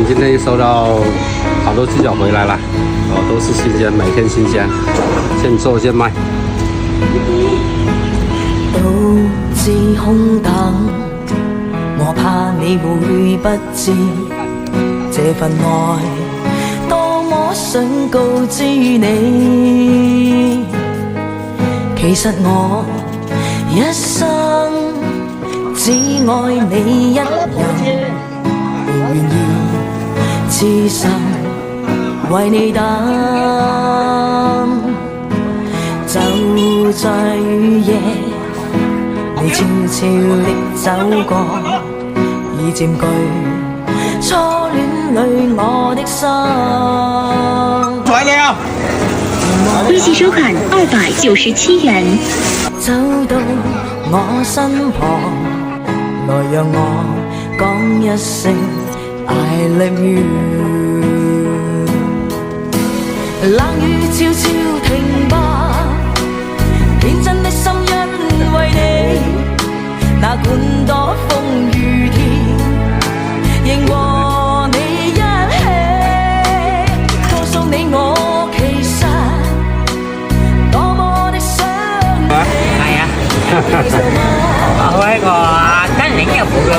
今天又收到好多鸡脚回来了，都是新鲜，每天新鲜，现做现卖。獨自空等，我怕你會不知這份愛多麼想告知你。其實我一生只愛你一人，願意痴心為你等，就在雨夜你悄悄地走過，已佔據初戀裏我的心。快點啊！微信收款297元。走到我身旁，來讓我講一聲 I love you。冷雨悄悄停吧，天真的心因為你，哪管多風雨天，仍和你一起，告訴你我其實多麼的想你。係啊，我呢個真領嘅冇嘅喎，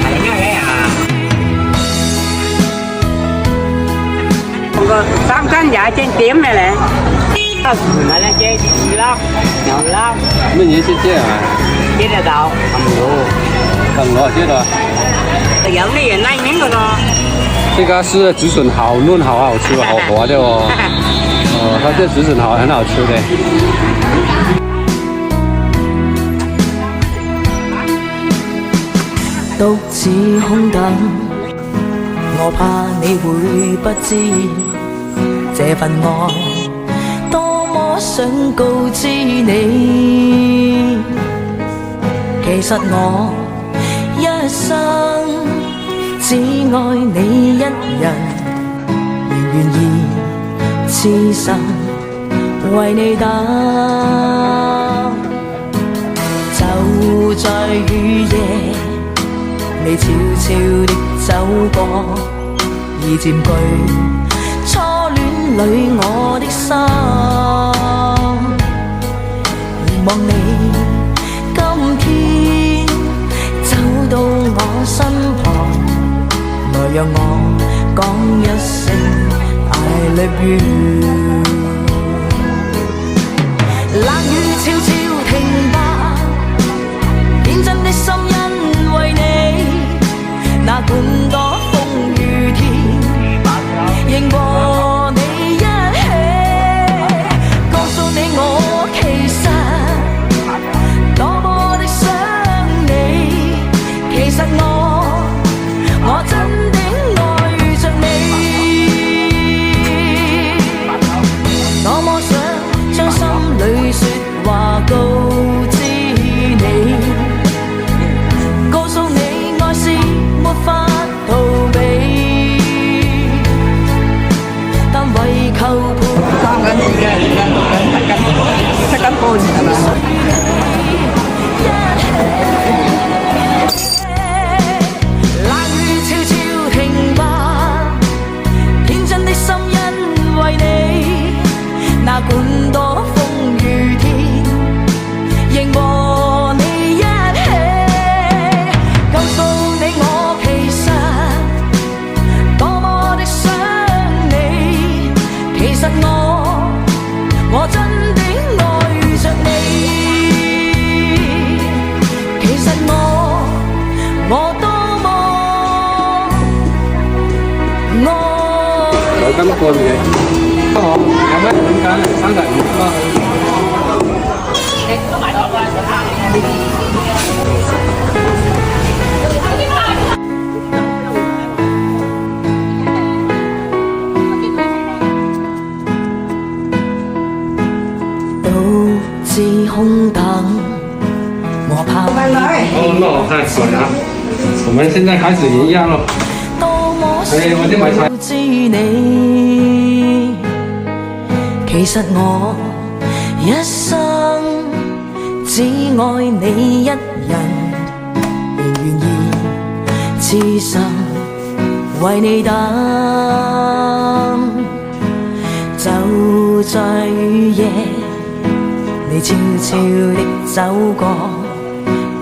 係領嘅啊。個三斤廿斤點嘅咧？係啦，借2粒、2粒。乜嘢先借啊？借得到。等我借的。有啲人拉面嘅咯。這個是竹筍好嫩，好吃，好滑的哦。它這竹筍好很好吃的。獨自空等，我怕你會不知這份愛多麼想告知你。其實我一生只愛你一人，願意痴心為你等，就在雨夜你悄悄地走過，已佔據初戀裏我的心。凝望你今天走到我身旁，來讓我講一聲 I love you。冷雨悄悄停吧，天真的心因為你，哪管多風雨天，仍和你一起，告訴你我其實多麼的想你。其實我真的愛着你，多麼想將心裏說話告知你，告訴你愛是沒法逃避，但為求陪3斤2斤5斤6斤7斤7斤半係嘛？冷雨悄悄停吧，天真的心因為你，哪管多風雨天，仍和你一起，告訴你我其實多麼的想你。其實我真的愛着你。其實我多麼愛。有斤半嘅。好，有咩點解？35啦。獨自空等，我怕哦，那我看水啊。我們現在開始營養了。多麼想告知你。其實我一生只愛你一人，仍願意痴痴心為你等，就在雨夜，你悄悄地走過，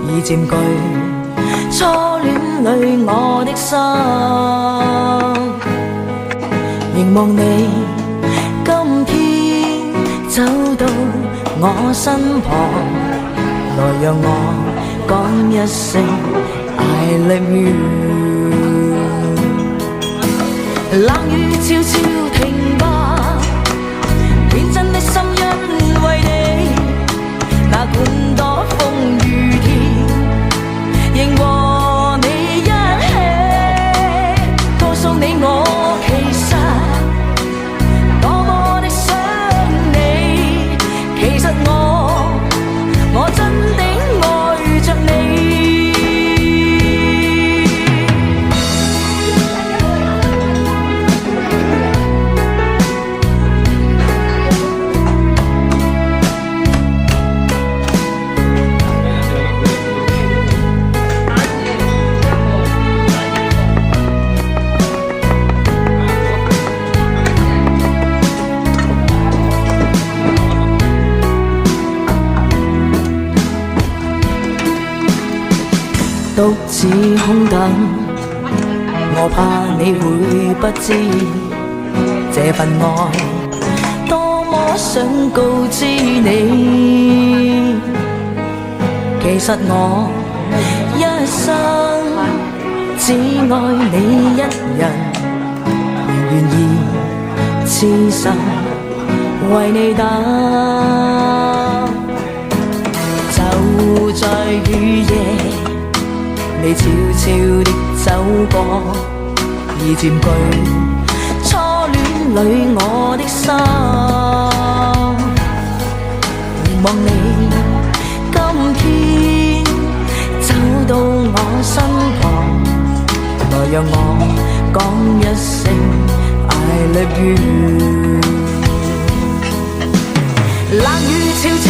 已佔據初戀裏我的心，凝望你今天走到我身旁，來讓我講一聲 I love you。 冷雨悄悄停吧，天真的心因為你，那管多風雨天，仍和你一起，告訴你我其實多麼的想你，其實我真的愛着你。 獨自空等，我怕你會不知這份愛多麼想告知你。其實我一生只愛你一人，願意痴心為你等，就在雨夜。 你悄悄地走過，已佔據初戀裏我的心，凝望你今天走到我身旁，來讓我講一聲 I love you。冷雨悄悄